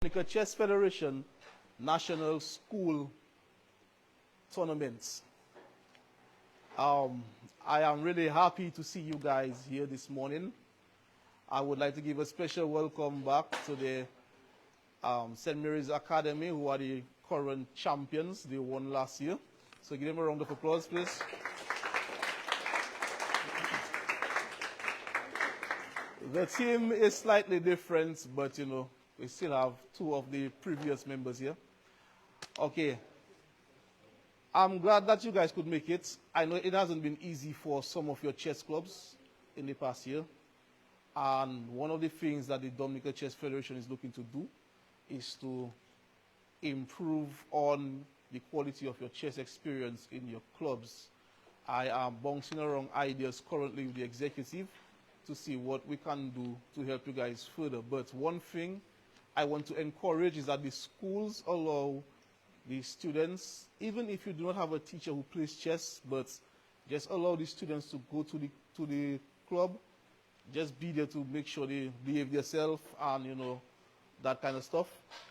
Dominica Chess Federation National School Tournaments. I am really happy to see you guys here this morning. I would like to give a special welcome back to the St. Mary's Academy, who are the current champions. They won last year. So give them a round of applause, please. The team is slightly different, but you know, we still have two of the previous members here. Okay. I'm glad that you guys could make it. I know it hasn't been easy for some of your chess clubs in the past year. And one of the things that the Dominica Chess Federation is looking to do is to improve on the quality of your chess experience in your clubs. I am bouncing around ideas currently with the executive to see what we can do to help you guys further. But one thing I want to encourage is that the schools allow the students, even if you do not have a teacher who plays chess, but just allow the students to go to the club, just be there to make sure they behave themselves and, you know, that kind of stuff,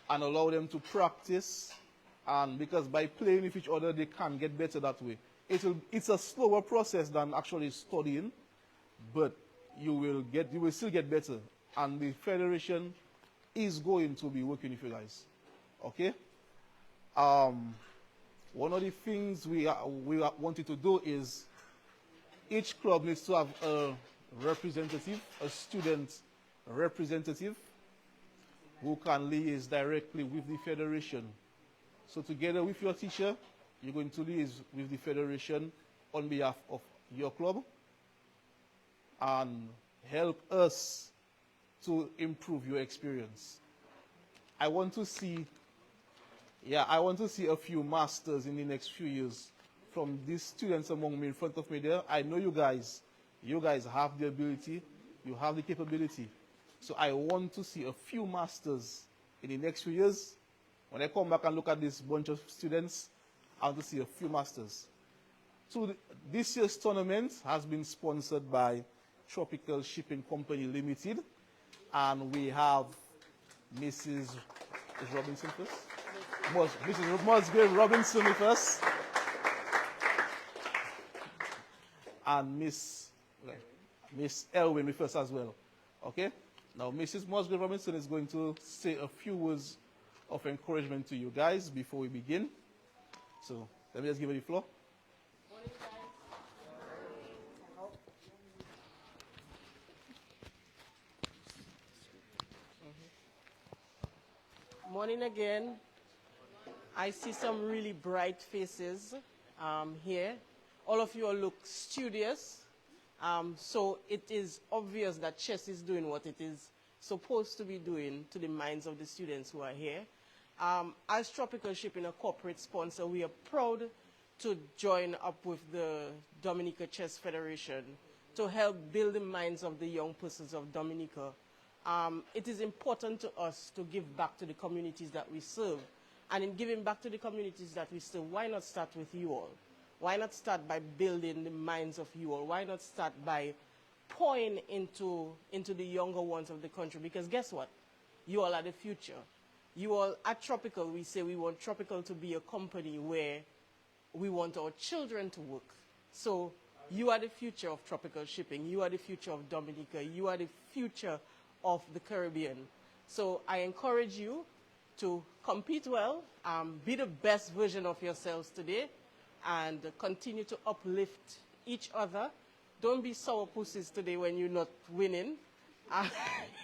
and allow them to practice. And because by playing with each other, they can get better that way. It's a slower process than actually studying, but you will still get better. And the federation is going to be working with you guys. Okay? One of the things we wanted to do is each club needs to have a representative, a student representative, who can liaise directly with the federation. So together with your teacher, you're going to liaise with the federation on behalf of your club and help us to improve your experience. I want to see a few masters in the next few years from these students among me in front of me there. I know you guys have the ability, you have the capability. So I want to see a few masters in the next few years. When I come back and look at this bunch of students, I want to see a few masters. So this year's tournament has been sponsored by Tropical Shipping Company Limited. And we have Mrs. Robinson first? Mrs. Musgrave Robinson with us. And Miss Elwin with us as well. Okay? Now, Mrs. Musgrave Robinson is going to say a few words of encouragement to you guys before we begin. So, let me just give her the floor. Morning again. I see some really bright faces here. All of you all look studious. So it is obvious that chess is doing what it is supposed to be doing to the minds of the students who are here. As Tropical Shipping, a corporate sponsor, we are proud to join up with the Dominica Chess Federation to help build the minds of the young persons of Dominica. It is important to us to give back to the communities that we serve. And in giving back to the communities that we serve, why not start with you all? Why not start by building the minds of you all? Why not start by pouring into the younger ones of the country? Because guess what? You all are the future. You all, at Tropical, we say we want Tropical to be a company where we want our children to work. So you are the future of Tropical Shipping. You are the future of Dominica. You are the future of the Caribbean. So I encourage you to compete well, be the best version of yourselves today, and continue to uplift each other. Don't be sour pussies today when you're not winning.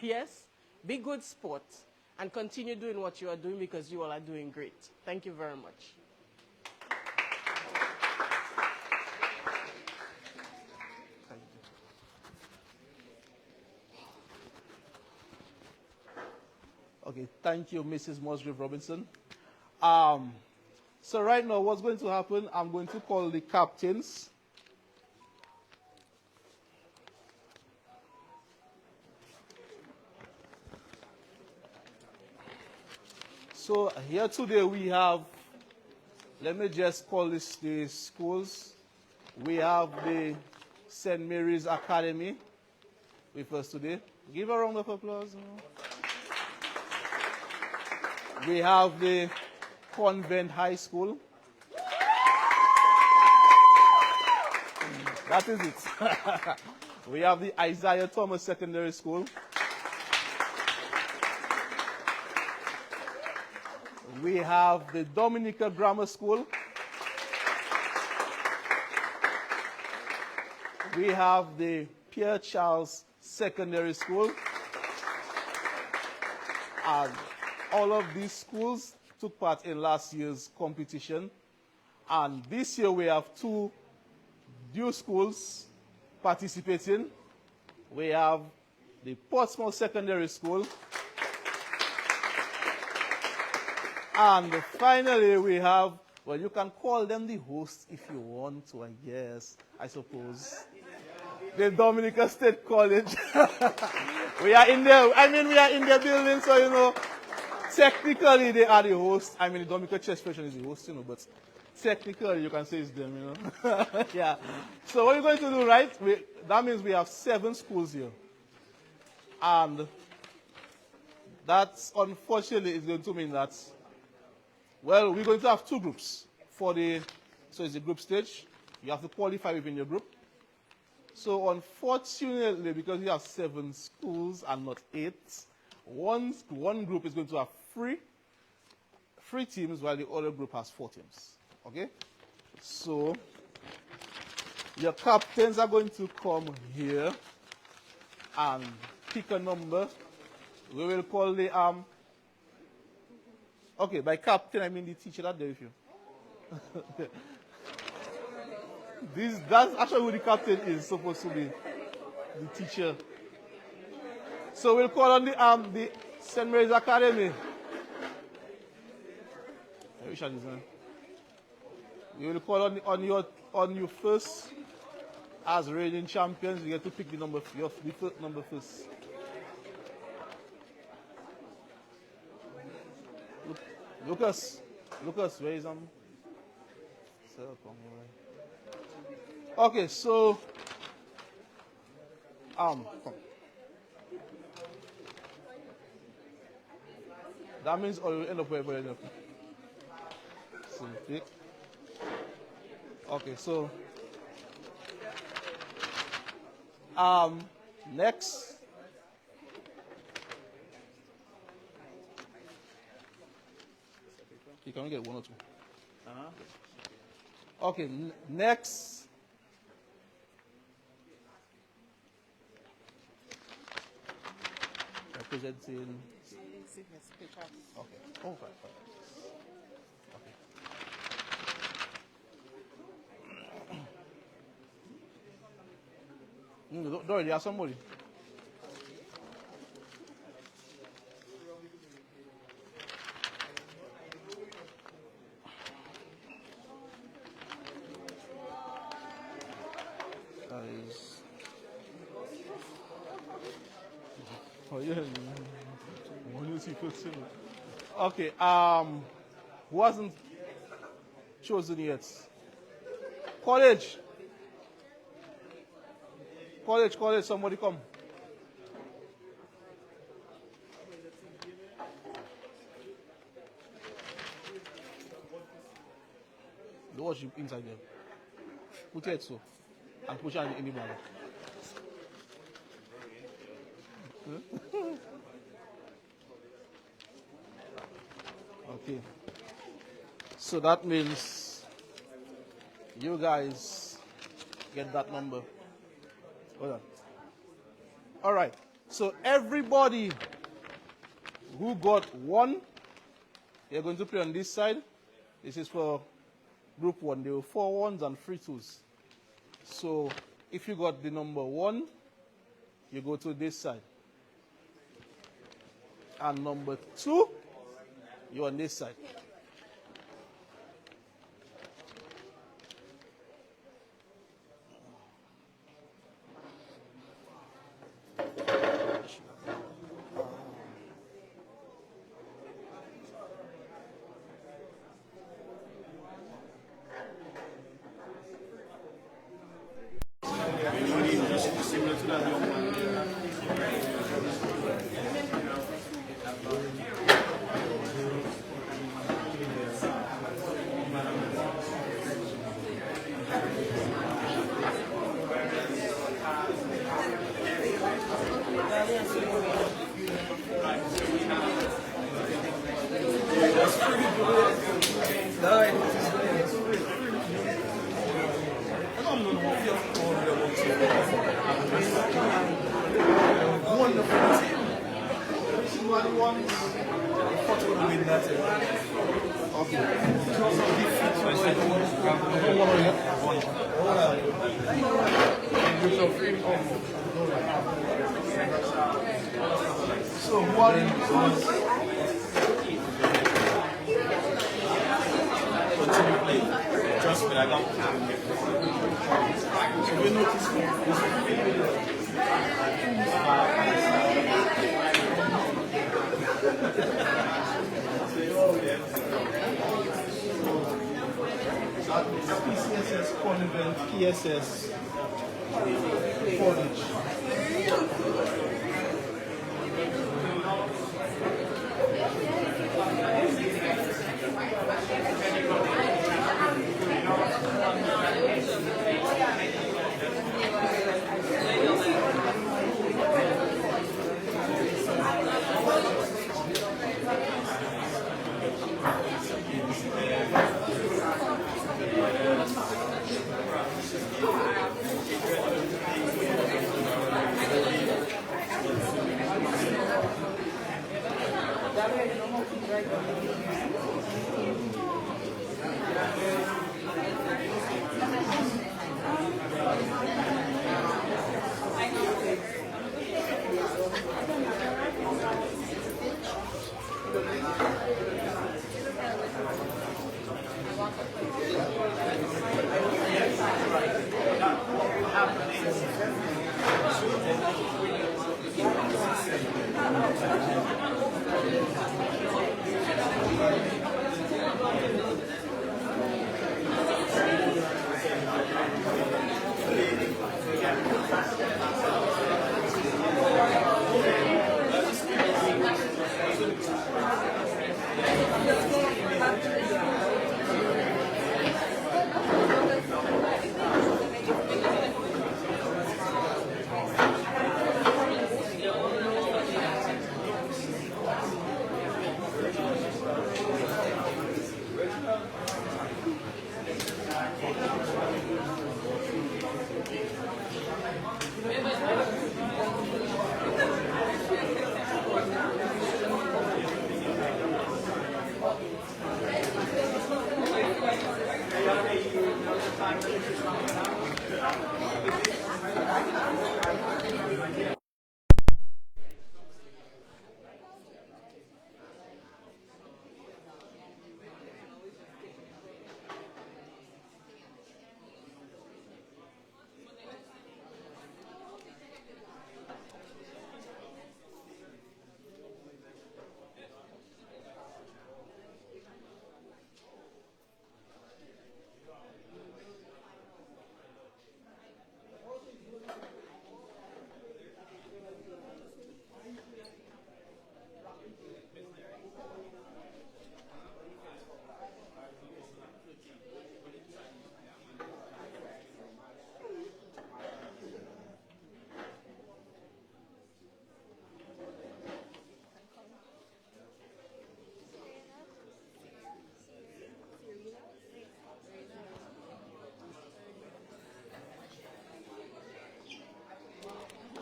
Yes, be good sport, and continue doing what you are doing because you all are doing great. Thank you very much. Okay, thank you, Mrs. Musgrave Robinson. So right now, what's going to happen, I'm going to call the captains. So here today we have, let me just call this the schools. We have the St. Mary's Academy with us today. Give a round of applause. We have the Convent High School. That is it. We have the Isaiah Thomas Secondary School. We have the Dominica Grammar School. We have the Pierre Charles Secondary School. And all of these schools took part in last year's competition. And this year we have two new schools participating. We have the Portsmouth Secondary School. And finally we have, well, you can call them the hosts if you want to, I guess, I suppose. The Dominica State College. We are in their building, so, you know, technically they are the host. I mean, the Dominica Chess Federation is the host, you know, but technically you can say it's them, you know. Yeah. So what we're going to do, right? That means we have 7 schools here. And that, unfortunately, is going to mean that, well, we're going to have 2 groups so it's a group stage. You have to qualify within your group. So unfortunately, because we have 7 schools and not 8, one group is going to have 3 teams, while the other group has 4 teams. Okay? So your captains are going to come here and pick a number. We will call the okay, by captain I mean the teacher that there with you. That's actually who the captain is supposed to be, the teacher. So we'll call on the St. Mary's Academy. Which one is that? We will call on you first as reigning champions. You get to pick the first number first. Lucas, where is okay, so come. That means all will end up wherever you end up. So pick. Okay, so next. You can only get 1 or 2. Okay, next. Representing. Okay. Oh, fine. Okay. Don't worry, there's somebody. Oh yeah. Okay. Who hasn't chosen yet? College. Somebody come. The watch inside there. Put it so. And push it in the bag. Okay. So that means you guys get that number. Hold on. All right. So everybody who got 1, you're going to play on this side. This is for group 1. There were 4 1s and 3 2s. So if you got the number 1, you go to this side. And number 2, you're on this side. Wonderful team. Which one won? What will win that? So what continue playing. Trust me, I don't. So we notice PCSS Convent, PSS College.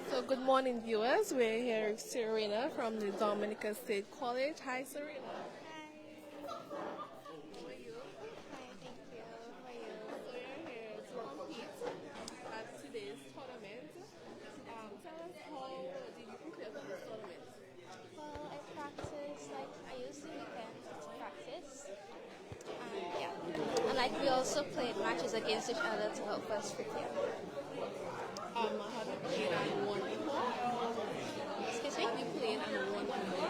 So good morning, viewers. We're here with Serena from the Dominica State College. Hi, Serena. Hi. How are you? Hi, thank you. How are you? So you're here to compete at today's tournament. Tell us how did you prepare for this tournament? Well, I practice, like, I use the weekends to practice. Yeah. And, like, we also played matches against each other to help us prepare. Have you played and won before? Excuse me? Have you played and won before?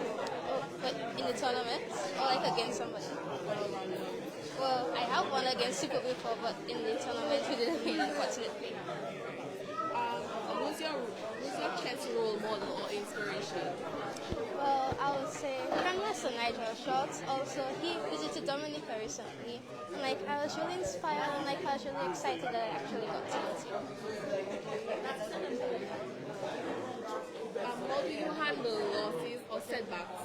Oh, but in the tournament? Or, like, against somebody? Well, I have won against people before, but in the tournament we didn't win, unfortunately. Who's your chess role model or inspiration? Well, I would say Grandmaster Nigel Schultz. Also, he visited Dominica recently. And, like, I was really inspired and, like, I was really excited that I actually got to meet him. How do you handle losses or setbacks?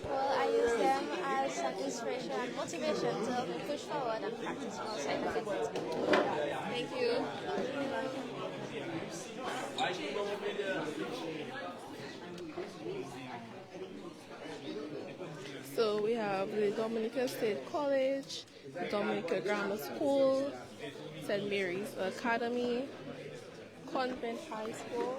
Well, I use them as an inspiration and motivation to help me push forward and practice outside of it. Thank you. So we have the Dominican State College, Dominica Grammar School, St. Mary's Academy, Convent High School.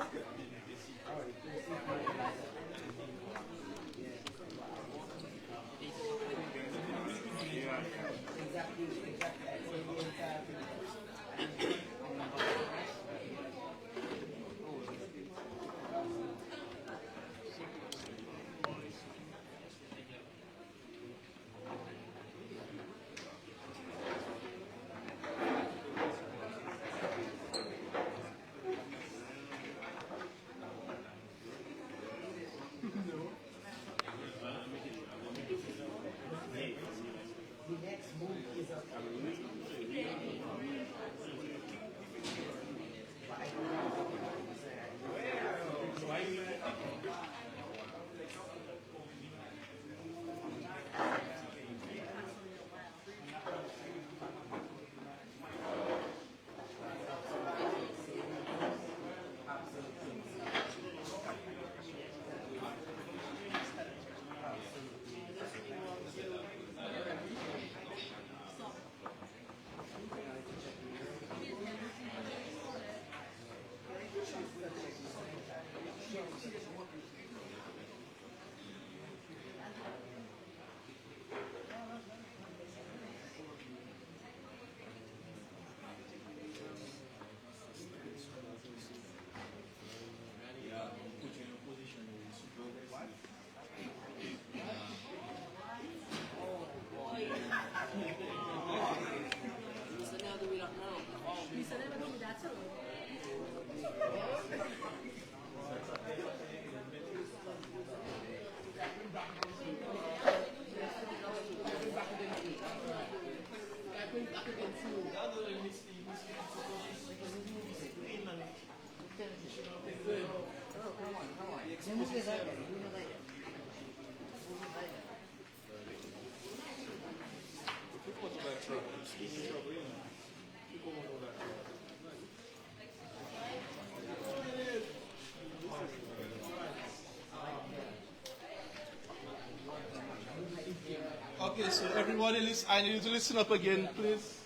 Okay, so everybody, I need you to listen up again, please.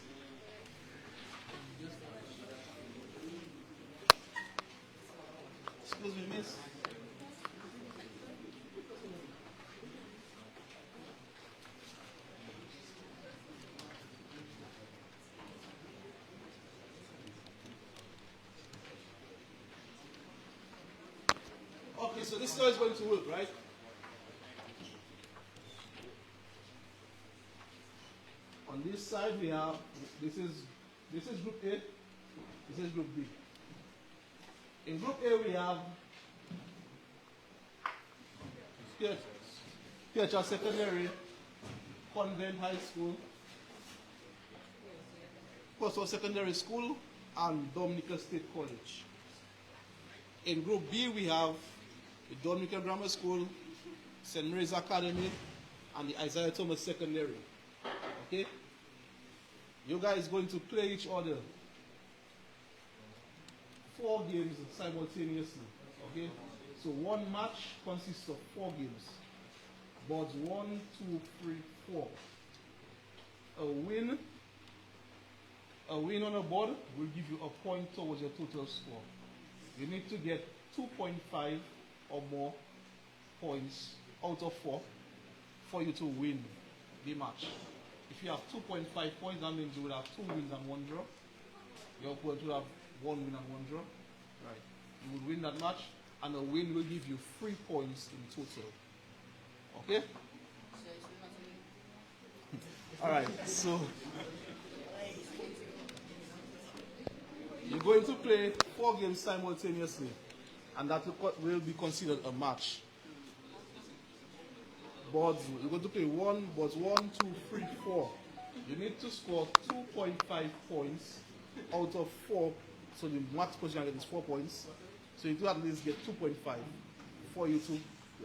Excuse me, miss. Okay, so this is how it's going to work, right? On this side we have, this is group A, this is group B. In group A we have Kircher Secondary, Convent High School, Coastal Secondary School, and Dominica State College. In group B we have the Dominica Grammar School, St. Mary's Academy, and the Isaiah Thomas Secondary. Okay? You guys going to play each other 4 games simultaneously. Okay? So one match consists of 4 games. Boards 1, 2, 3, 4. A win on a board will give you a point towards your total score. You need to get 2.5 or more points out of 4 for you to win the match. If you have 2.5 points, that means you will have 2 wins and 1 draw. Your opponent will have 1 win and 1 draw. Right. You will win that match, and a win will give you 3 points in total. Okay? All right. So you're going to play 4 games simultaneously, and that will be considered a match. Boards, you're going to play boards 1, 2, 3, 4. You need to score 2.5 points out of 4. So the max position I get is 4 points. So you do at least get 2.5 for you to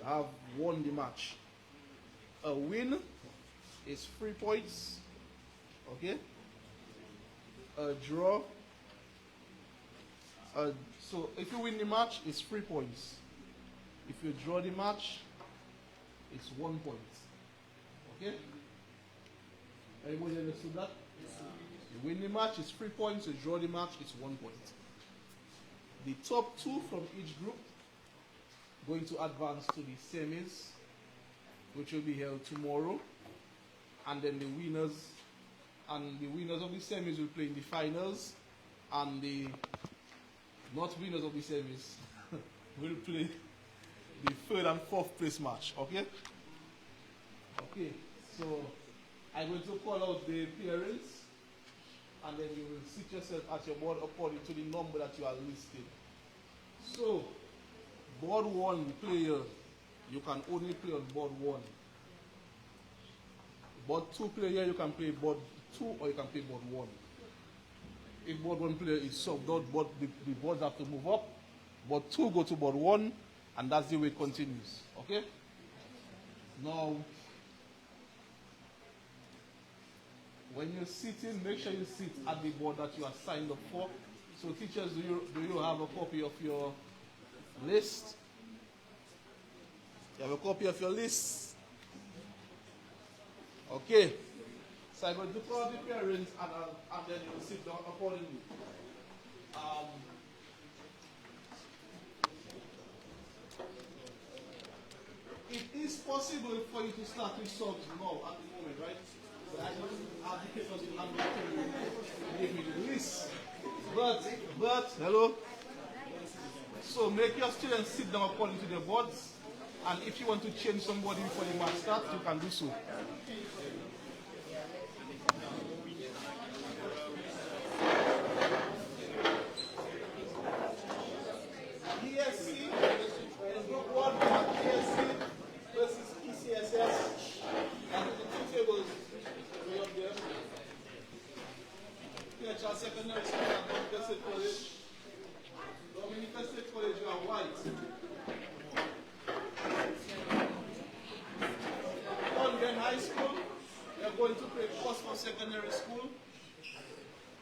have won the match. A win is 3 points. Okay? A draw. So if you win the match, it's 3 points. If you draw the match, it's 1 point. Okay? Everybody understood that? You win the match, it's 3 points. You draw the match, it's 1 point. The top 2 from each group going to advance to the semis, which will be held tomorrow. And then the winners of the semis will play in the finals, and the not winners of the semis will play the 3rd and 4th place match. Okay? Okay, so I'm going to call out the parents, and then you will sit yourself at your board according to the number that you are listed. So, board 1 player, you can only play on board 1. Board 2 player, you can play board 2 or you can play board 1. If board 1 player is subbed out, the boards have to move up. Board 2 go to board 1, and that's the way it continues. Okay? Now, when you're sitting, make sure you sit at the board that you are signed up for. So teachers, do you have a copy of your list? You have a copy of your list? Okay. So I'm going to call the parents, and then you will sit down accordingly. It is possible for you to start with subs now at the moment, right? But I don't have the papers in hand to give me the list. But, hello? So make your students sit down according to their boards. And if you want to change somebody before the match starts, you can do so. ESC, group 1, ESC versus ECSS. And the 2 tables way up there. PHR Secondary School and Dominican State College. Dominican State College, you are white. Convent High School, you are going to play Cosmo Secondary School.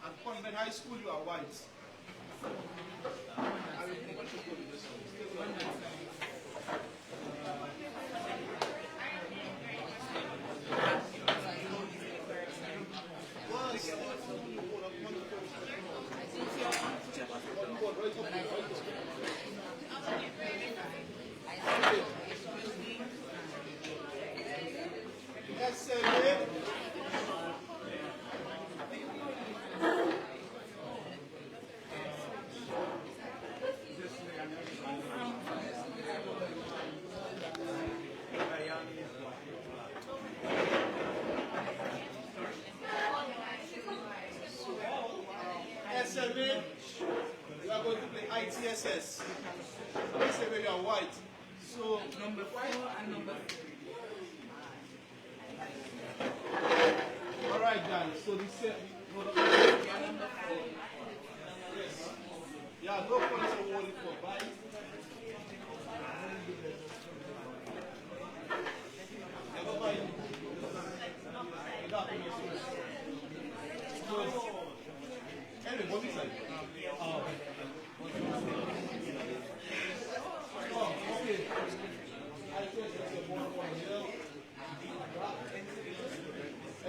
And Convent High School, you are white. SMA, you are going to play ITSS. SMA, you are white. So, Number 4 and number 3. Alright, guys. So, this set. Yes. Yeah, no points awarded for bye. Anyway, what is that? Oh, okay. I guess it's a board 1 here.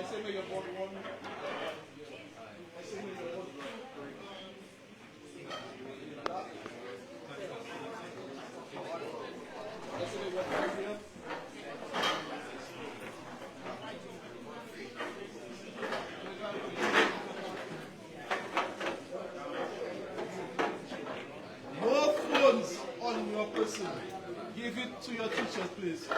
SMA your board 1. SMA your board 2. SMA board 1 here. No phones on your person. Give it to your teachers, please. So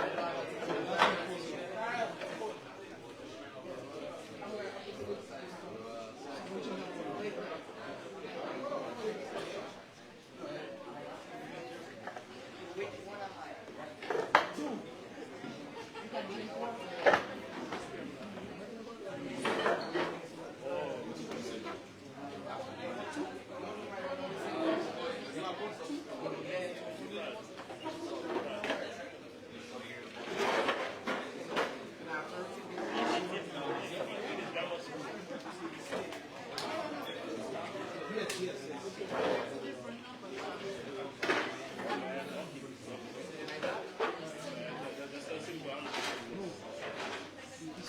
that's important.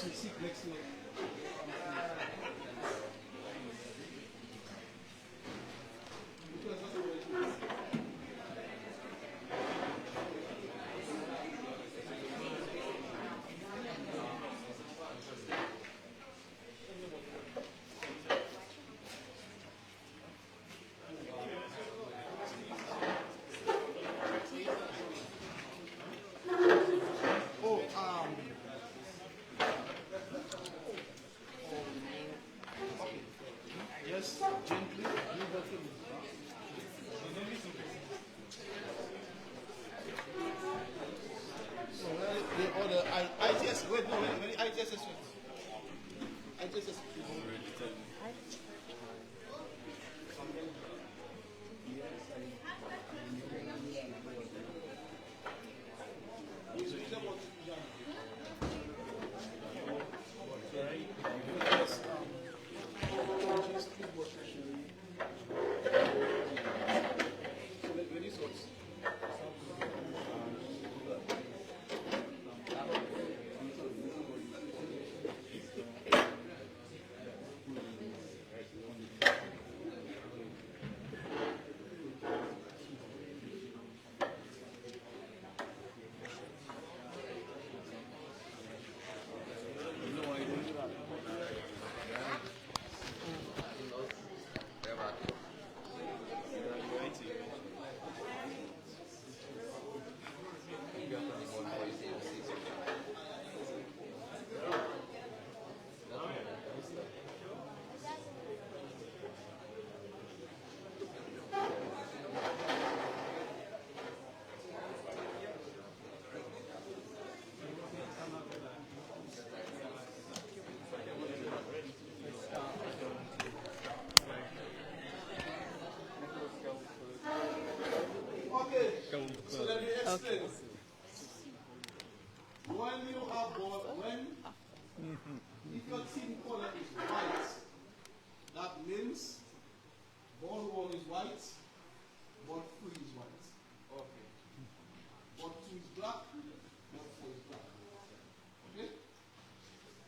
Sit next to it. Oh, yes, gently. You got him. So where the other ITS? Wait, no, where the ITS is? ITS is. Okay, so let me explain. Okay. When you have ball, if your team color is white, that means ball one is white, ball three is white. Okay. Ball two is black, ball four is black. Okay?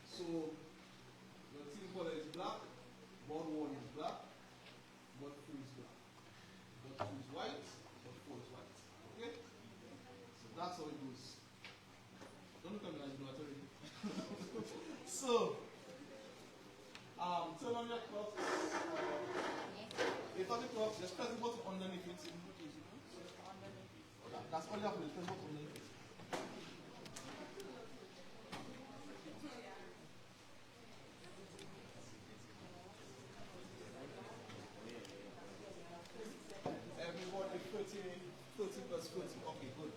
So your team color is black, ball one is black, ball three is black. Ball two is white, ball four is white. Okay? So that's how it goes. Don't look at me like you know, I told you. So, turn on your clock. If on the clock, just press the button underneath it. That's all you have to do, press the button underneath it. Everybody 30 plus 40. Okay, good.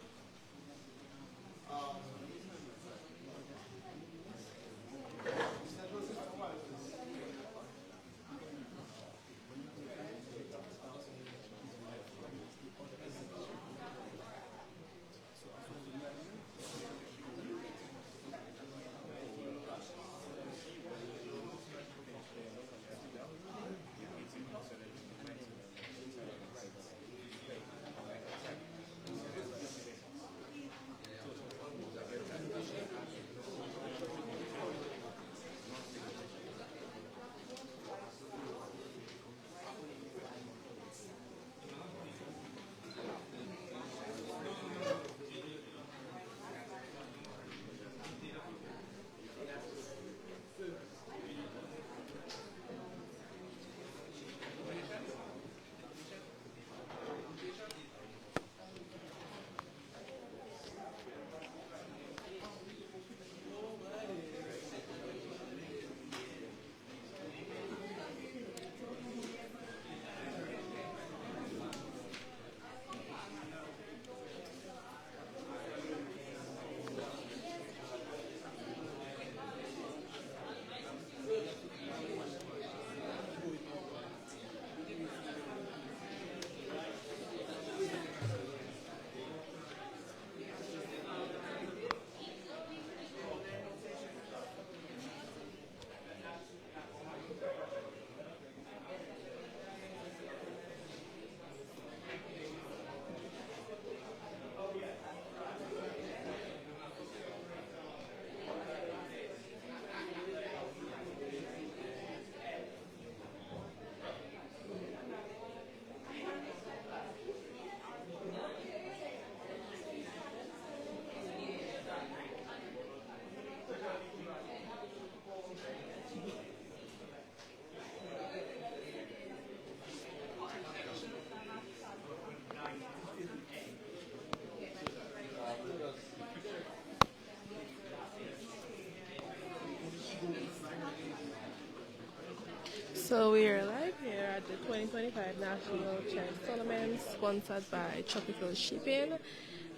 So we are live here at the 2025 National Chess Tournament sponsored by Tropical Shipping.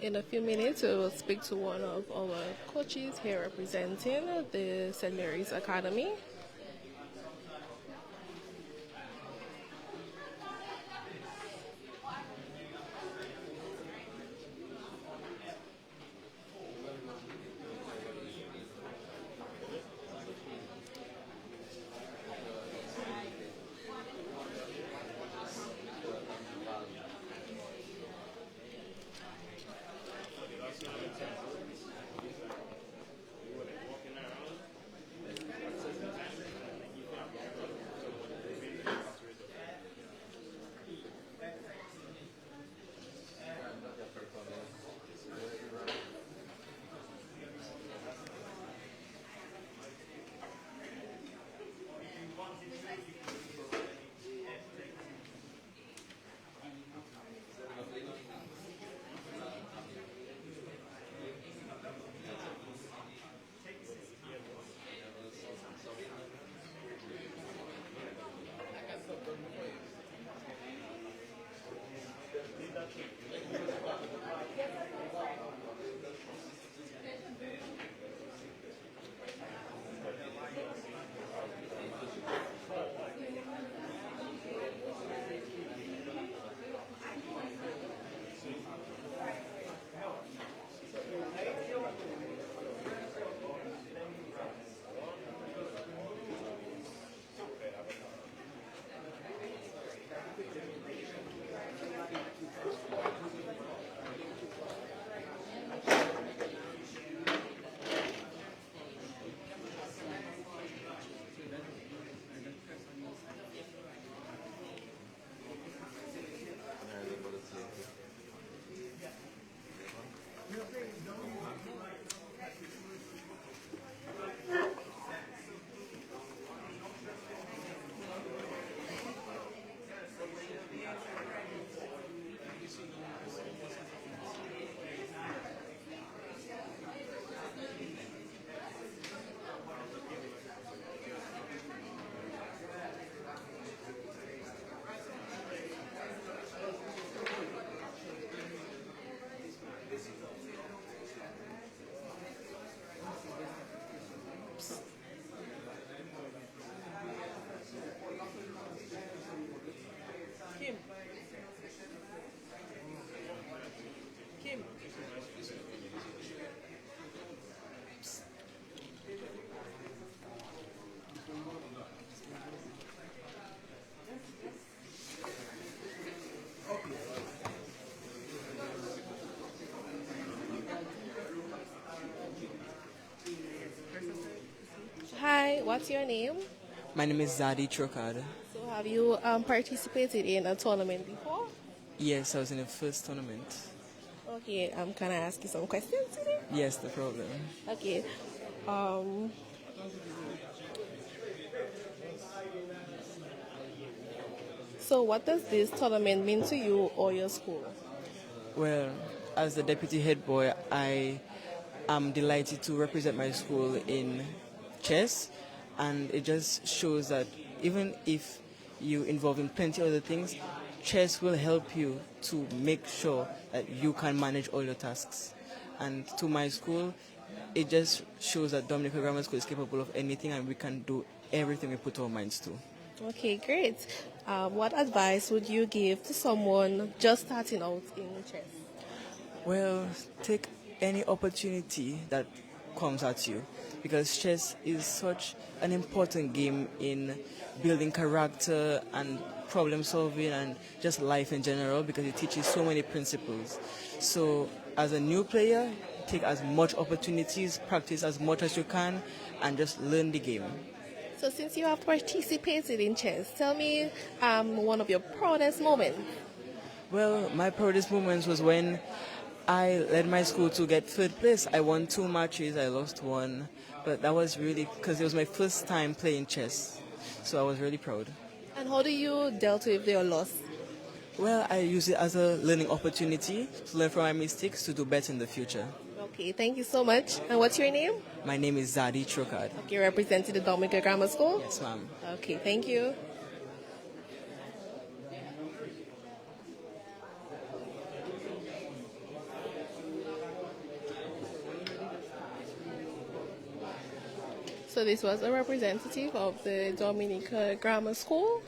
In a few minutes, we will speak to one of our coaches here representing the St. Mary's Academy. Kim. Kim. Hi, what's your name? My name is Zadi Trocada. So have you participated in a tournament before? Yes, I was in the first tournament. Okay, can I ask you some questions today? Yes, no problem. Okay. Um, so what does this tournament mean to you or your school? Well, as the deputy head boy, I am delighted to represent my school in chess, and it just shows that even if you involve in plenty other things, chess will help you to make sure that you can manage all your tasks. And to my school, it just shows that Dominica Grammar School is capable of anything, and we can do everything we put our minds to. Okay, great. What advice would you give to someone just starting out in chess? Well, take any opportunity that comes at you, because chess is such an important game in building character and problem solving and just life in general, because it teaches so many principles. So as a new player, take as much opportunities, practice as much as you can, and just learn the game. So since you have participated in chess, tell me one of your proudest moments. Well, my proudest moments was when I led my school to get third place. I won 2 matches, I lost one, but that was really because it was my first time playing chess, so I was really proud. And how do you dealt with your loss? Well, I use it as a learning opportunity to learn from my mistakes to do better in the future. Okay, thank you so much. And what's your name? My name is Zadi Trocad. Okay, representing the Dominica Grammar School? Yes, ma'am. Okay, thank you. So this was a representative of the Dominica Grammar School.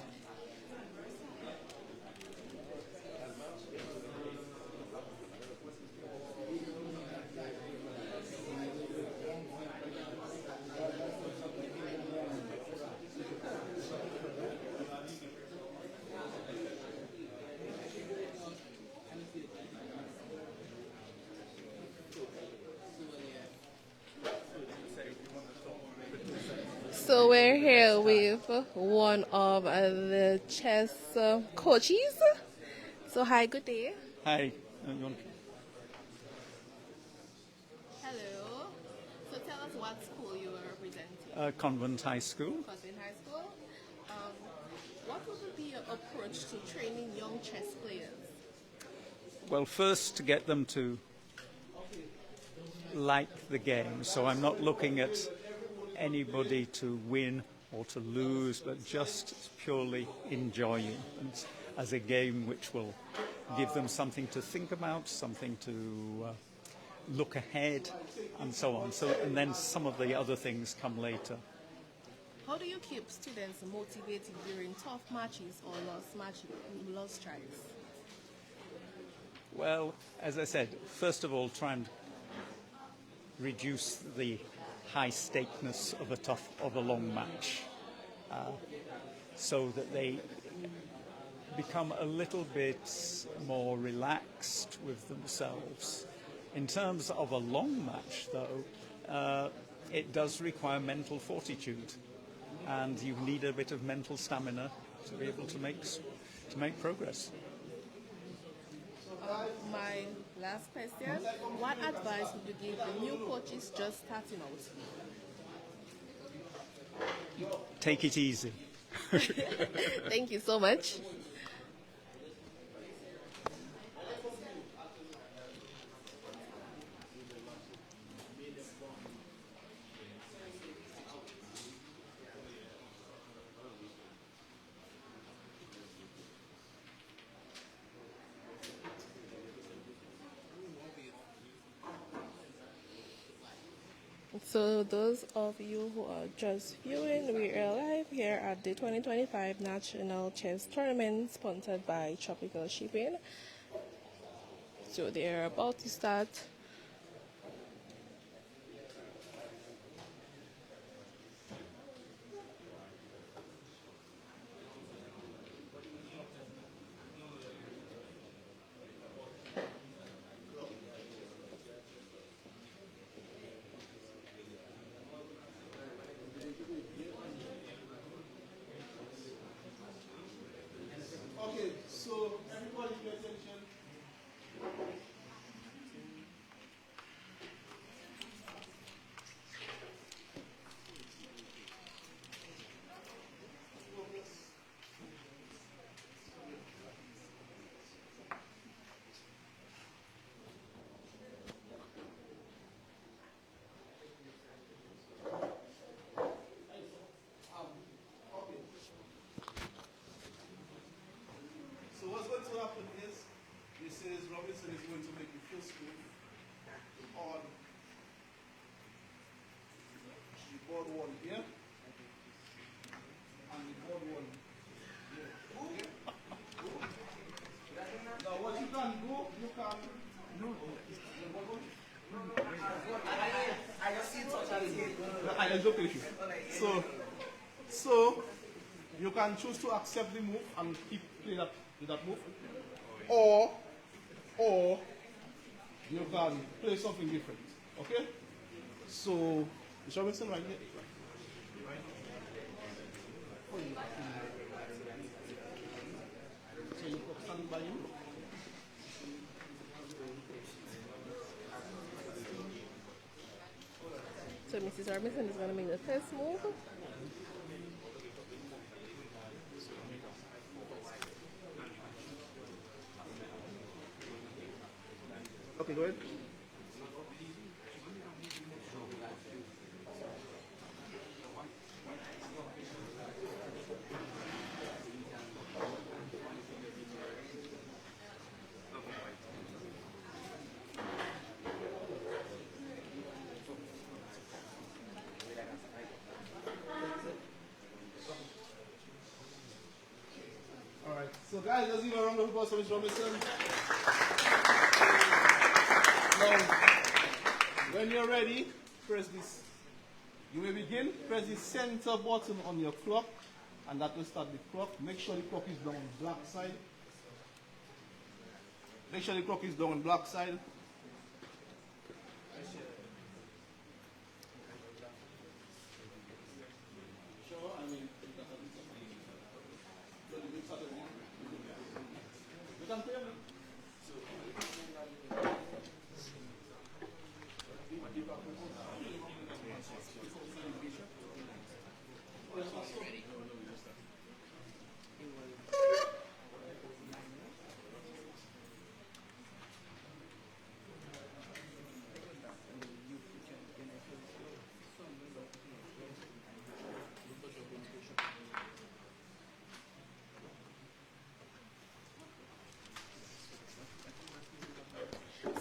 So we're here with one of the chess coaches. So hi, good day. Hi. Hello. So tell us what school you are representing. Convent High School. Cousin High School. What would be your approach to training young chess players? Well, first to get them to like the game. So I'm not looking at anybody to win or to lose, but just purely enjoying it as a game which will give them something to think about, something to look ahead, and so on. And then some of the other things come later. How do you keep students motivated during tough matches or lost tries? Well, as I said, first of all, try and reduce the high stakeness of a long match, so that they become a little bit more relaxed with themselves. In terms of a long match, though, it does require mental fortitude, and you need a bit of mental stamina to be able to make progress. My last question, what advice would you give the new coaches just starting out? Take it easy. Thank you so much. So those of you who are just viewing, we are live here at the 2025 National Chess Tournament sponsored by Tropical Shipping. So they are about to start. Okay, so everybody pay attention. So what's going to happen is, Mrs. Robinson is going to make the first move on the board one here, and the board one here. Okay? Now what you can do, you can... I just see touch and see. It's okay. So you can choose to accept the move and keep playing that move, or you can play something different. Okay? So, Mr. Robinson, right here. So you can stand by him. So Mrs. Robinson is going to make the first move. Okay, go ahead. So guys, let's give a round of applause for Mr. Robinson. Now, when you're ready, press this. You may begin. Press the center button on your clock, and that will start the clock. Make sure the clock is down on the black side. Make sure the clock is down on the black side.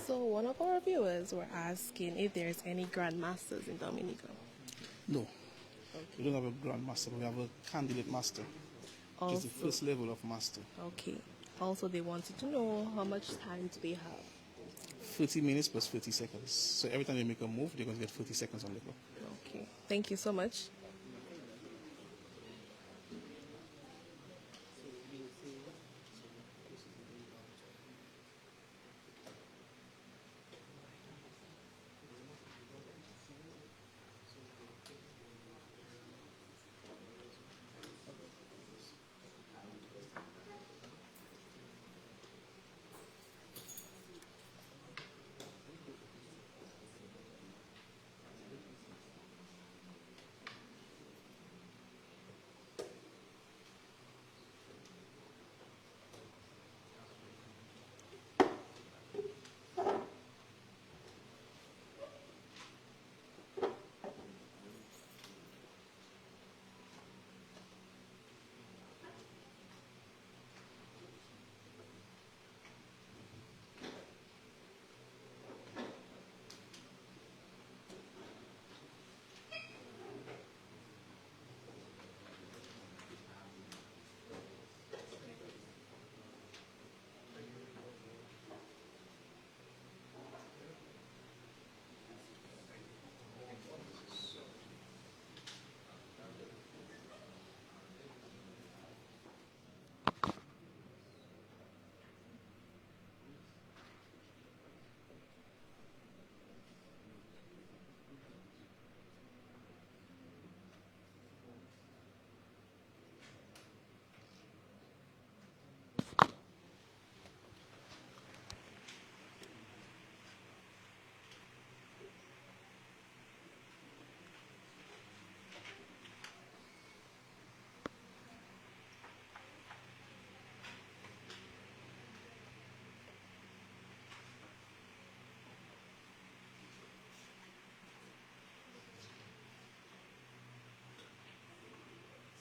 So one of our viewers were asking if there's any grandmasters in Dominica. No, we don't have a grand master. We have a candidate master, which is the first level of master. Okay. Also, they wanted to know how much time do they have. 30 minutes plus 30 seconds. So every time they make a move, they're going to get 30 seconds on the clock. Okay. Thank you so much.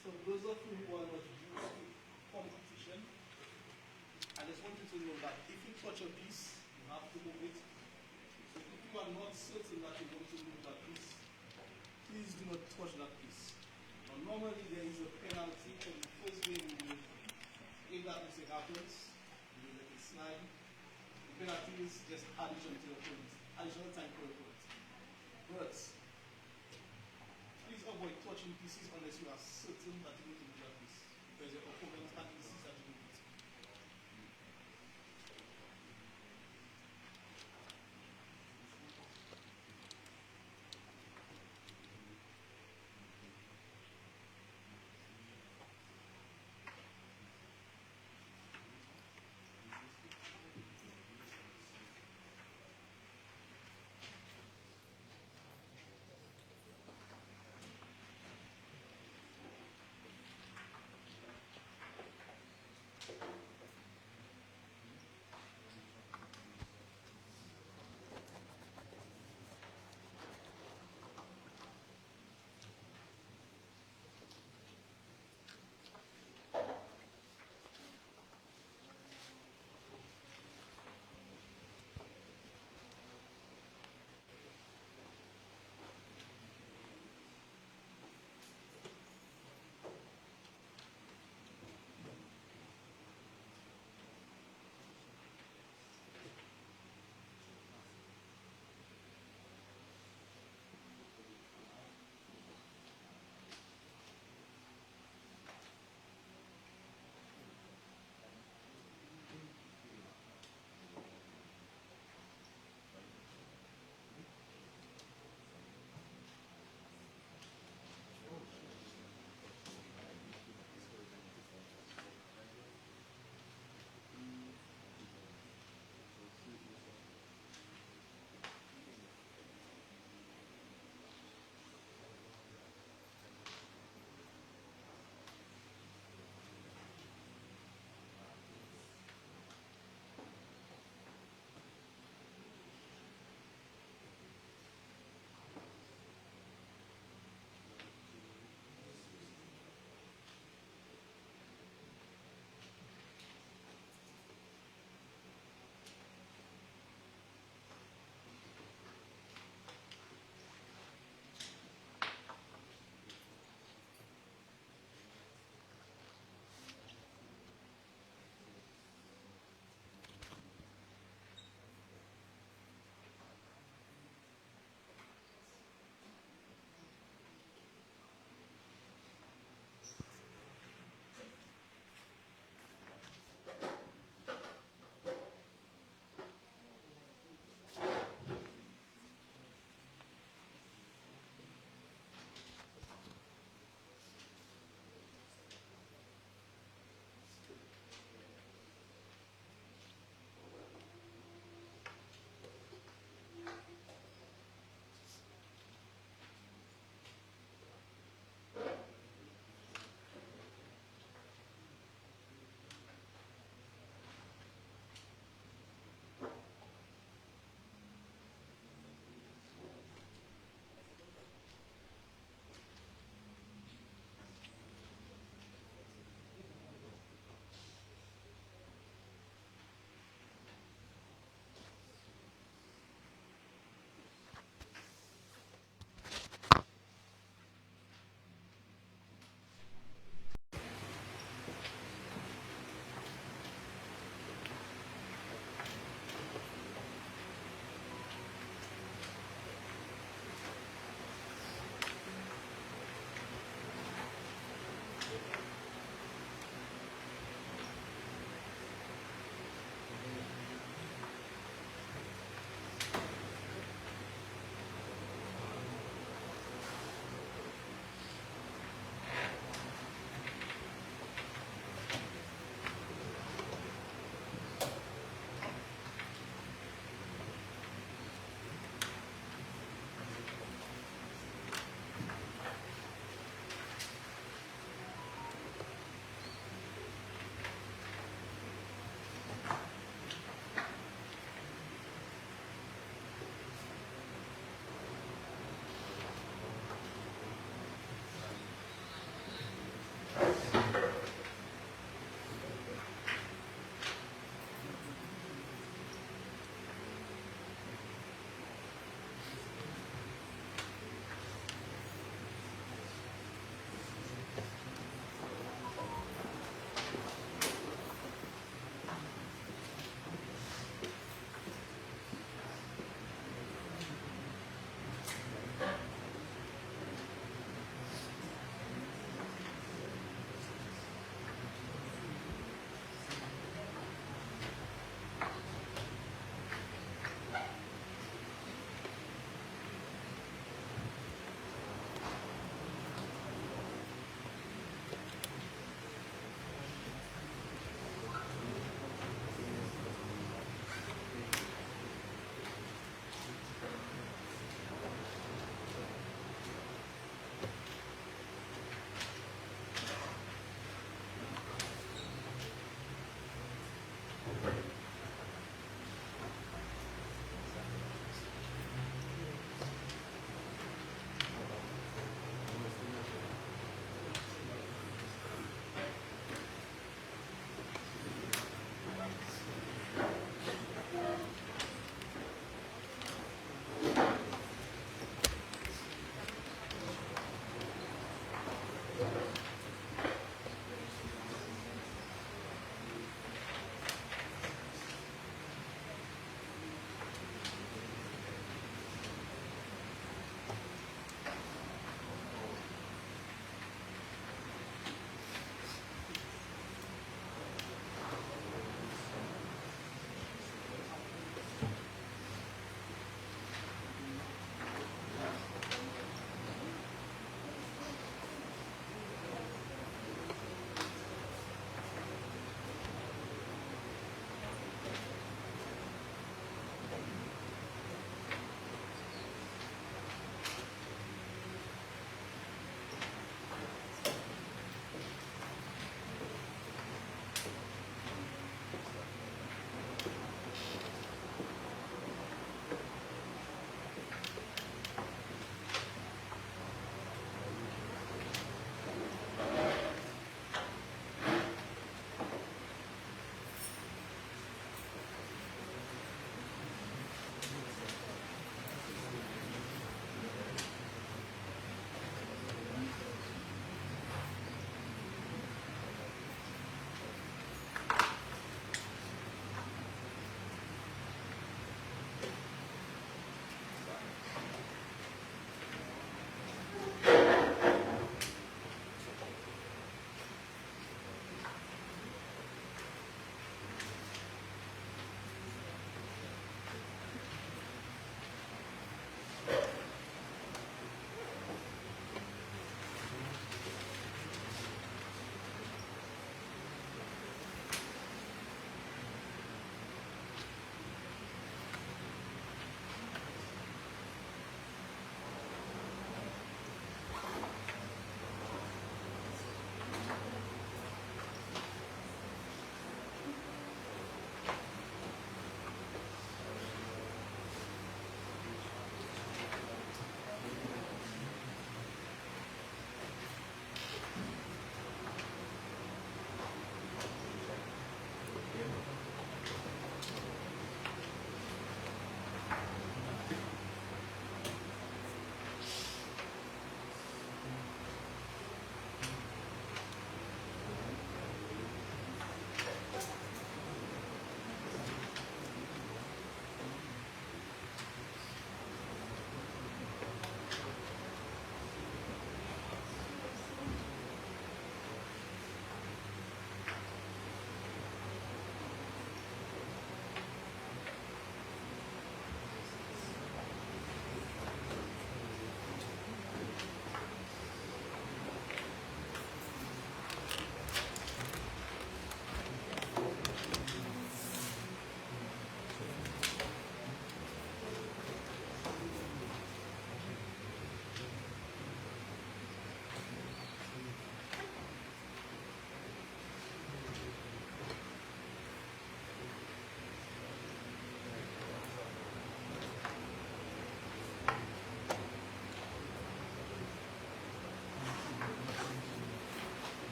So those of you who are not used to competition, I just want you to know that if you touch a piece, you have to move it. So if you are not certain that you want to move that piece, please do not touch that piece. Now normally there is a penalty for the first game you will, if that mistake happens, you will let it slide. The penalty is just addition to your point, additional time for your point. But please avoid touching pieces unless you are certain that you need to do that piece. Because your opponent can insist that you do it.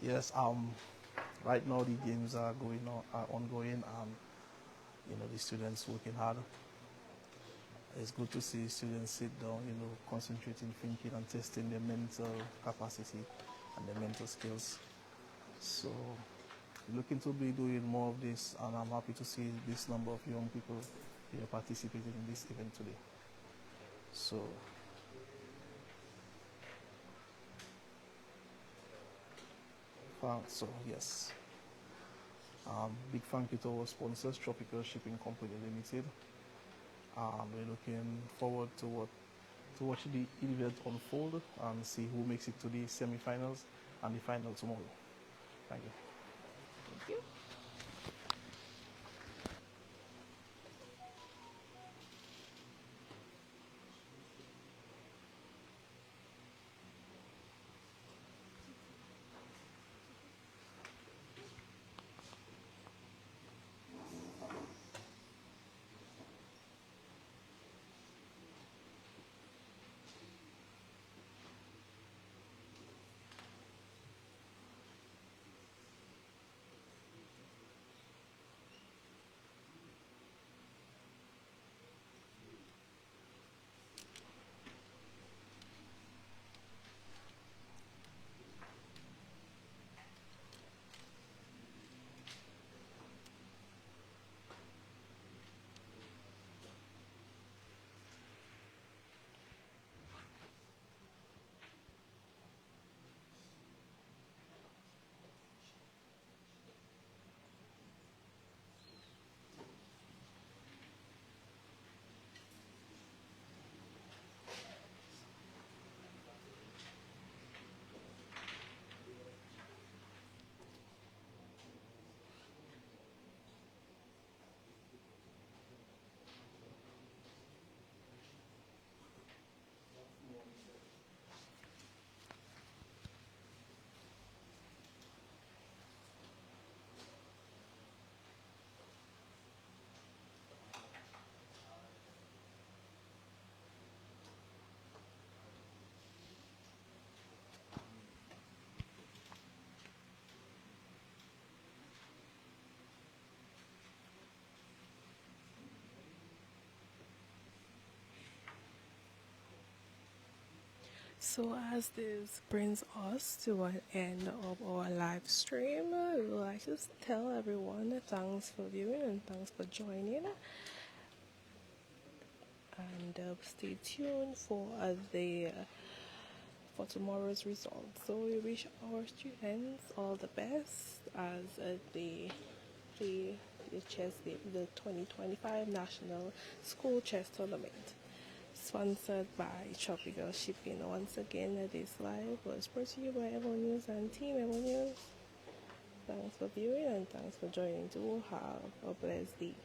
Yes, right now the games are are ongoing, and the students working hard. It's good to see students sit down, concentrating, thinking, and testing their mental capacity and their mental skills. So, looking to be doing more of this, and I'm happy to see this number of young people participating in this event today. So, yes. Big thank you to our sponsors, Tropical Shipping Company Limited. We're looking forward to watch the event unfold and see who makes it to the semi-finals and the final tomorrow. Thank you. Thank you. So as this brings us to an end of our live stream, we would like to tell everyone thanks for viewing and thanks for joining. And stay tuned for for tomorrow's results. So we wish our students all the best as they play the 2025 National School Chess Tournament. Sponsored by Tropical Shipping. Once again, this live was brought to you by Emonews and Team Emonews. Thanks for viewing and thanks for joining. To have a blessed day.